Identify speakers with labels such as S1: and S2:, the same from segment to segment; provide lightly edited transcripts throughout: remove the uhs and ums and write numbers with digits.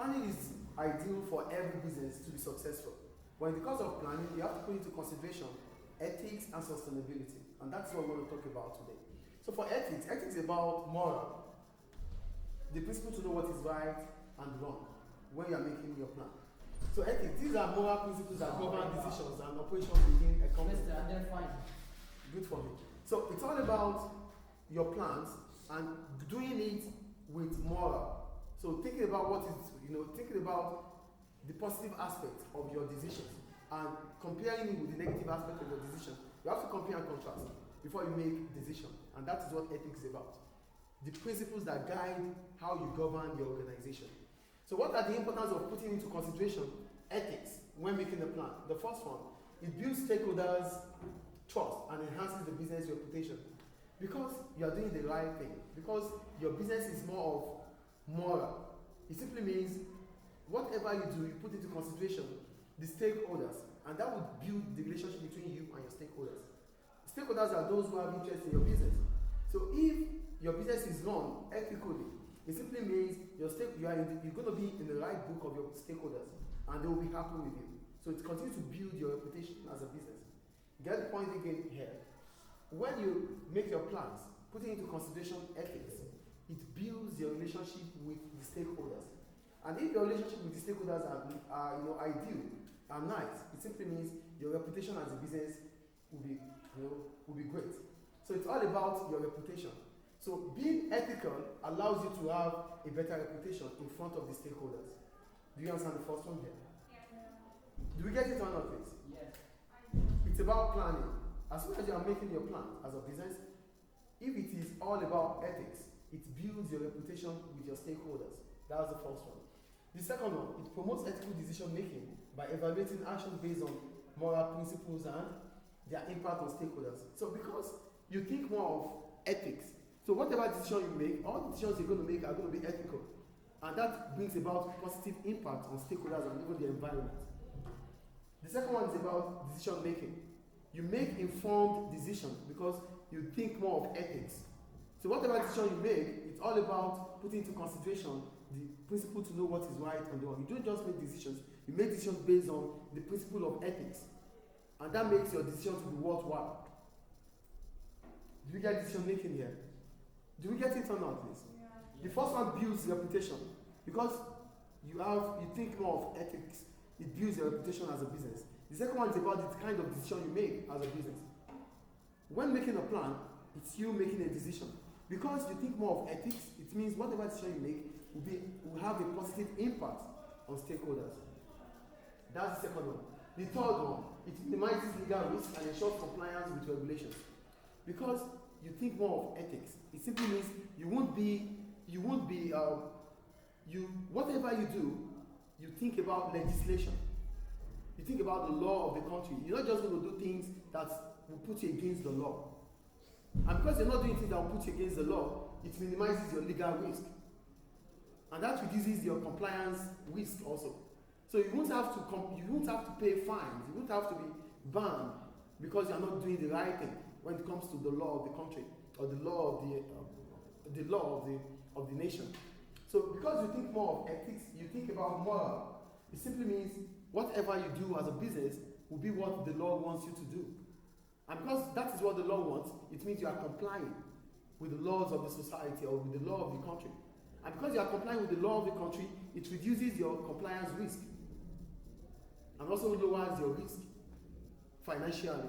S1: Planning is ideal for every business to be successful. When it comes of planning, you have to put into consideration ethics and sustainability, and that's what we're going to talk about today. So for ethics, ethics is about moral, the principle to know what is right and wrong when you are making your plan. So ethics, these are moral principles that govern decisions and operations within a company. Good for me. So it's all about your plans and doing it with moral. So thinking about what is, thinking about the positive aspect of your decisions and comparing it with the negative aspect of your decision. You have to compare and contrast before you make decision, and that is what ethics is about. The principles that guide how you govern your organization. So what are the importance of putting into consideration ethics when making a plan? The first one, it builds stakeholders' trust and enhances the business reputation. Because you are doing the right thing, because your business is more of moral. It simply means whatever you do, you put into consideration the stakeholders, and that would build the relationship between you and your stakeholders. Stakeholders are those who have interest in your business. So if your business is run ethically, it simply means you're going to be in the right book of your stakeholders, and they will be happy with you. So it continues to build your reputation as a business. Get the point again here. When you make your plans, putting into consideration ethics, it builds your relationship with the stakeholders. And if your relationship with the stakeholders are ideal and nice, it simply means your reputation as a business will be great. So it's all about your reputation. So being ethical allows you to have a better reputation in front of the stakeholders. Do you understand the first one here?
S2: Yeah.
S1: Do we get it or not, please?
S2: Yes.
S1: It's about planning. As soon as you are making your plan as a business, if it is all about ethics, it builds your reputation with your stakeholders. That's the first one. The second one, it promotes ethical decision making by evaluating actions based on moral principles and their impact on stakeholders. So because you think more of ethics, so whatever decision you make, all the decisions you're going to make are going to be ethical. And that brings about positive impact on stakeholders and even the environment. The second one is about decision making. You make informed decisions because you think more of ethics. So whatever decision you make, it's all about putting into consideration the principle to know what is right and wrong. You don't just make decisions, you make decisions based on the principle of ethics. And that makes your decision to be worthwhile. Do we get decision making here? Do we get it or not, please?
S2: Yeah.
S1: The first one builds reputation. Because you think more of ethics, it builds your reputation as a business. The second one is about the kind of decision you make as a business. When making a plan, it's you making a decision. Because you think more of ethics, it means whatever decision you make will have a positive impact on stakeholders. That's the second one. The third one, it minimizes legal risk and ensures compliance with regulations. Because you think more of ethics, it simply means whatever you do, you think about legislation. You think about the law of the country. You're not just going to do things that will put you against the law. And because you're not doing things that will put you against the law, it minimizes your legal risk. And that reduces your compliance risk also. So you won't have to pay fines. You won't have to be banned because you're not doing the right thing when it comes to the law of the country or the law of the nation. So because you think more of ethics, you think about moral. It simply means whatever you do as a business will be what the law wants you to do. And because that is what the law wants, it means you are complying with the laws of the society or with the law of the country. And because you are complying with the law of the country, it reduces your compliance risk and also lowers your risk financially.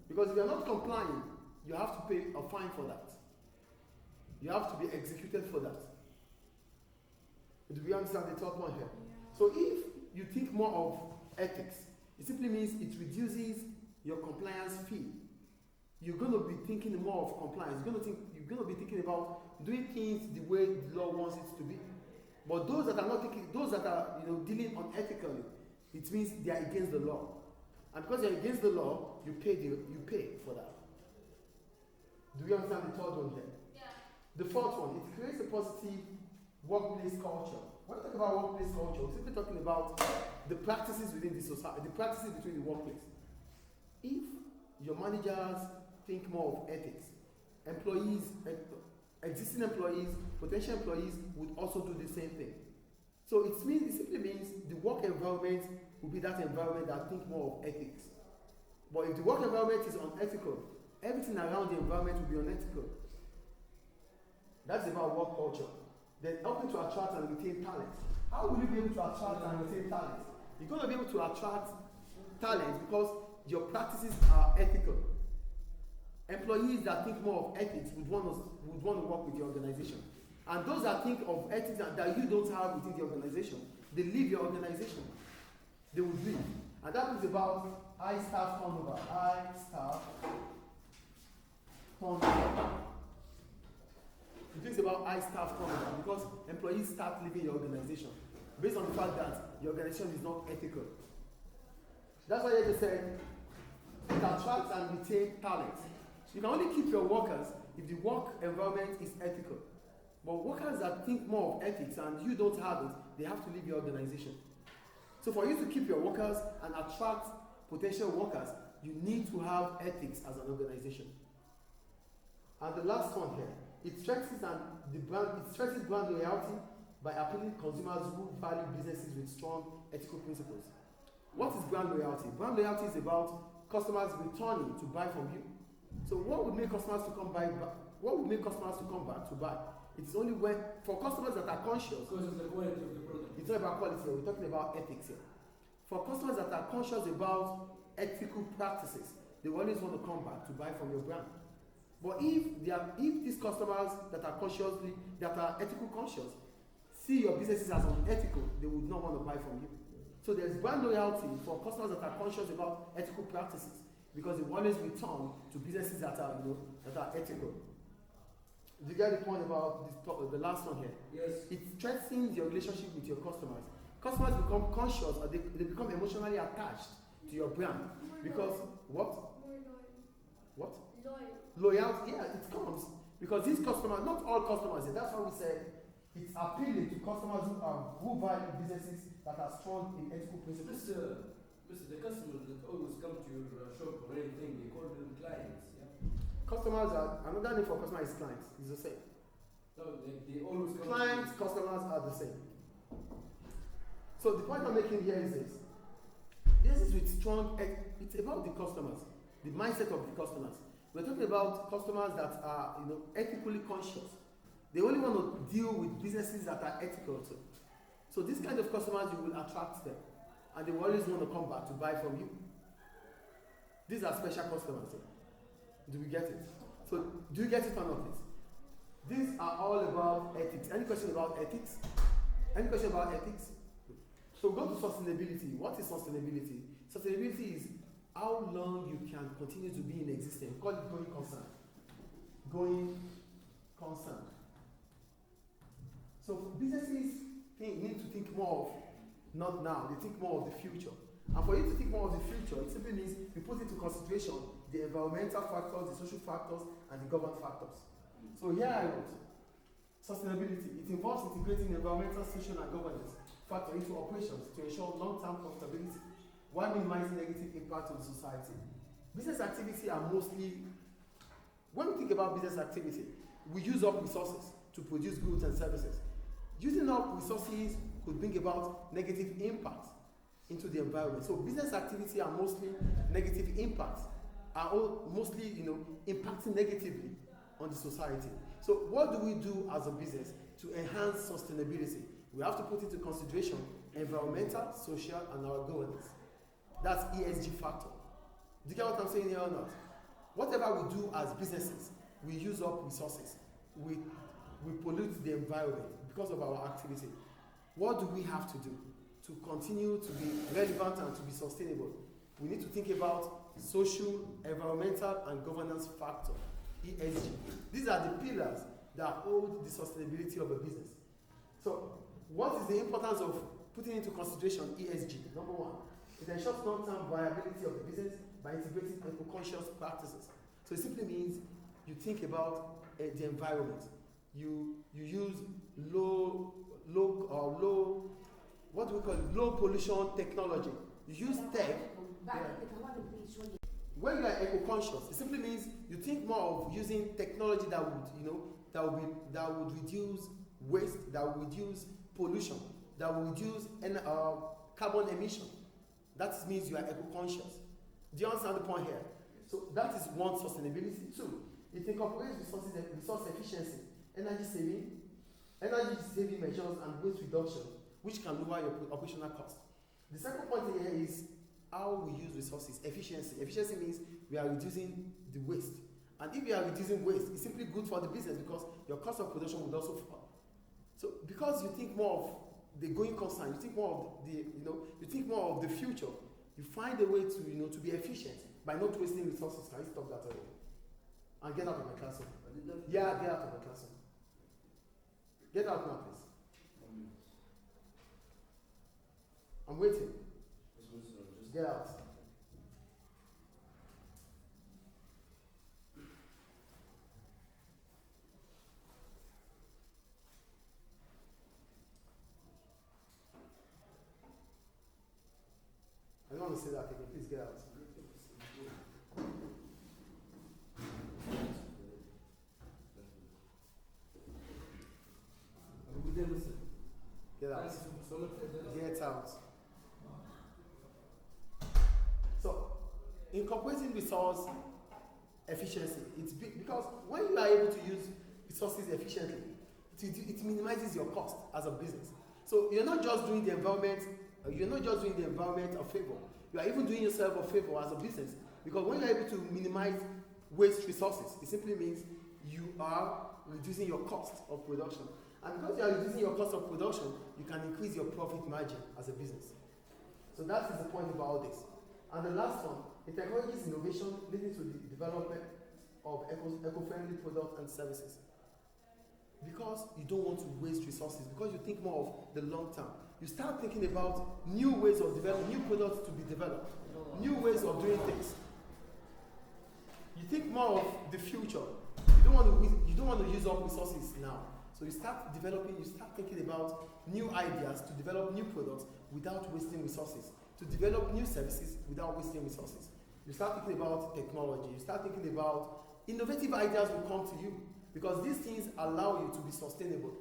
S1: Because if you are not complying, you have to pay a fine for that. You have to be executed for that. Do we understand the third one here?
S2: Yeah.
S1: So if you think more of ethics, it simply means it reduces your compliance fee. You're going to be thinking more of compliance. You're going to be thinking about doing things the way the law wants it to be. But those that are not thinking, those that are dealing unethically, it means they are against the law. And because they're against the law, you pay for that. Do you understand the third one here?
S2: Yeah.
S1: The fourth one, it creates a positive workplace culture. When we talk about workplace culture, we're simply talking about the practices within the society, the practices between the workplace. If your managers think more of ethics, existing employees, potential employees would also do the same thing. So it simply means the work environment will be that environment that think more of ethics. But if the work environment is unethical, everything around the environment will be unethical. That's about work culture. Then helping to attract and retain talent. How will you be able to attract and retain talent? You're going to be able to attract talent because your practices are ethical. Employees that think more of ethics would want to work with your organization. And those that think of ethics that you don't have within the organization, they leave your organization. They would leave. And that is about high staff turnover. High staff turnover. It is about high staff turnover because employees start leaving your organization based on the fact that the organization is not ethical. That's why I just said it attracts and retain talent. You can only keep your workers if the work environment is ethical. But workers that think more of ethics and you don't have it, they have to leave your organization. So for you to keep your workers and attract potential workers, you need to have ethics as an organization. And the last one here, it stresses brand loyalty by appealing to consumers who value businesses with strong ethical principles. What is brand loyalty? Brand loyalty is about customers returning to buy from you. So what would make customers to come back to buy? It is only when, for customers that are conscious,
S2: because of the quality of the product.
S1: It's not about quality here, we're talking about ethics here. For customers that are conscious about ethical practices, they always want to come back to buy from your brand. But if these customers that are ethical conscious, see your businesses as unethical, they would not want to buy from you. So there's brand loyalty for customers that are conscious about ethical practices, because they always return to businesses that are ethical. Do you get the point about the last one here?
S2: Yes.
S1: It strengthens your relationship with your customers. Customers become conscious, or they become emotionally attached to your brand. Because what? What? Loyalty, yeah, it comes. Because these customers, not all customers, that's why we said it's appealing to customers who value businesses that are strong in ethical principles.
S2: The customers that always come to your shop or anything, they call them clients.
S1: Customers another name for customer is clients. It's the same.
S2: No, they always come.
S1: Clients, customers are the same. So the point I'm making here is this. This is with strong, it's about the customers, the mindset of the customers. We're talking about customers that are ethically conscious. They only want to deal with businesses that are ethical too. So this kind of customers, you will attract them. And they will always want to come back to buy from you. These are special customers. Do we get it? So, do you get it or not? These are all about ethics. Any question about ethics? Any question about ethics? So, go to sustainability. What is sustainability? Sustainability is how long you can continue to be in existence. We call it going concern. Going concern. So, businesses need to think more of not now, they think more of the future. And for you to think more of the future, it simply means you put into consideration the environmental factors, the social factors, and the governance factors. So here I wrote, sustainability. It involves integrating environmental, social, and governance factors into operations to ensure long-term profitability while minimizing negative impact on the society. Business activity are mostly, when we think about business activity, we use up resources to produce goods and services. Using up resources could bring about negative impact into the environment. So business activity are mostly negative impacts, are all mostly impacting negatively on the society. So what do we do as a business to enhance sustainability? We have to put into consideration environmental, social, and our governance. That's ESG factor. Do you get what I'm saying here or not? Whatever we do as businesses, we use up resources. We pollute the environment because of our activity. What do we have to do to continue to be relevant and to be sustainable? We need to think about social, environmental, and governance factor, ESG. These are the pillars that hold the sustainability of a business. So, what is the importance of putting into consideration ESG? Number one, it ensures long-term viability of the business by integrating eco-conscious practices. So it simply means you think about the environment. You use low pollution technology. You use tech. When you are eco-conscious, it simply means you think more of using technology that would reduce waste, that would reduce pollution that will reduce carbon emission. That means you are eco-conscious. Do you understand the point here? So that is one, sustainability. Two, it incorporates resource efficiency, energy saving measures and waste reduction, which can lower your operational cost. The second point here is how we use resources. Efficiency. Efficiency means we are reducing the waste. And if you are reducing waste, it's simply good for the business because your cost of production would also fall. So because you think more of the going concern, you think more of you think more of the future, you find a way to to be efficient by not wasting resources. Can you stop that already? And get out of my classroom. Yeah, get out of my classroom. Get out now, please. I'm waiting. Get out. I don't want to say that again. Please get out. Get out. Get out. So, incorporating resource efficiency, it's big because when you are able to use resources efficiently, it minimizes your cost as a business. So you're not just doing the environment a favor. You are even doing yourself a favor as a business because when you're able to minimize waste resources, it simply means you are reducing your cost of production. And because you are reducing your cost of production, you can increase your profit margin as a business. So that is the point about this. And the last one, it encourages innovation leading to the development of eco-friendly products and services. Because you don't want to waste resources, because you think more of the long term, you start thinking about new ways of developing, new products to be developed, new ways of doing things. You think more of the future. You don't want to use up resources now. So you start thinking about new ideas to develop new products without wasting resources, to develop new services without wasting resources. You start thinking about technology, you start thinking about innovative ideas will come to you because these things allow you to be sustainable.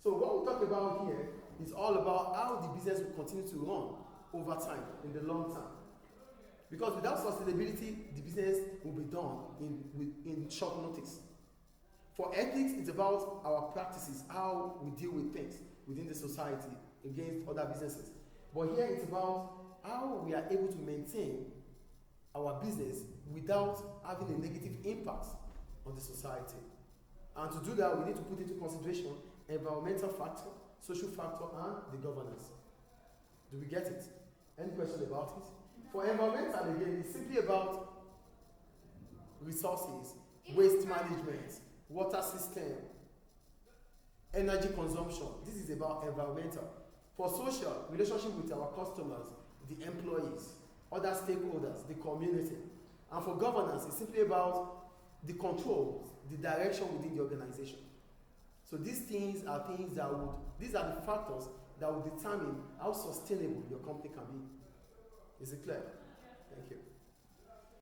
S1: So what we talk about here is all about how the business will continue to run over time, in the long term. Because without sustainability, the business will be done in short notice. For ethics, it's about our practices, how we deal with things within the society against other businesses. But here it's about how we are able to maintain our business without having a negative impact on the society. And to do that, we need to put into consideration environmental factor, social factor, and the governance. Do we get it? Any question about it? For environmental, again, it's simply about resources, waste management, water system, energy consumption. This is about environmental. For social, relationship with our customers, the employees, other stakeholders, the community. And for governance, it's simply about the controls, the direction within the organization. So these things are these are the factors that will determine how sustainable your company can be. Is it clear? Thank you.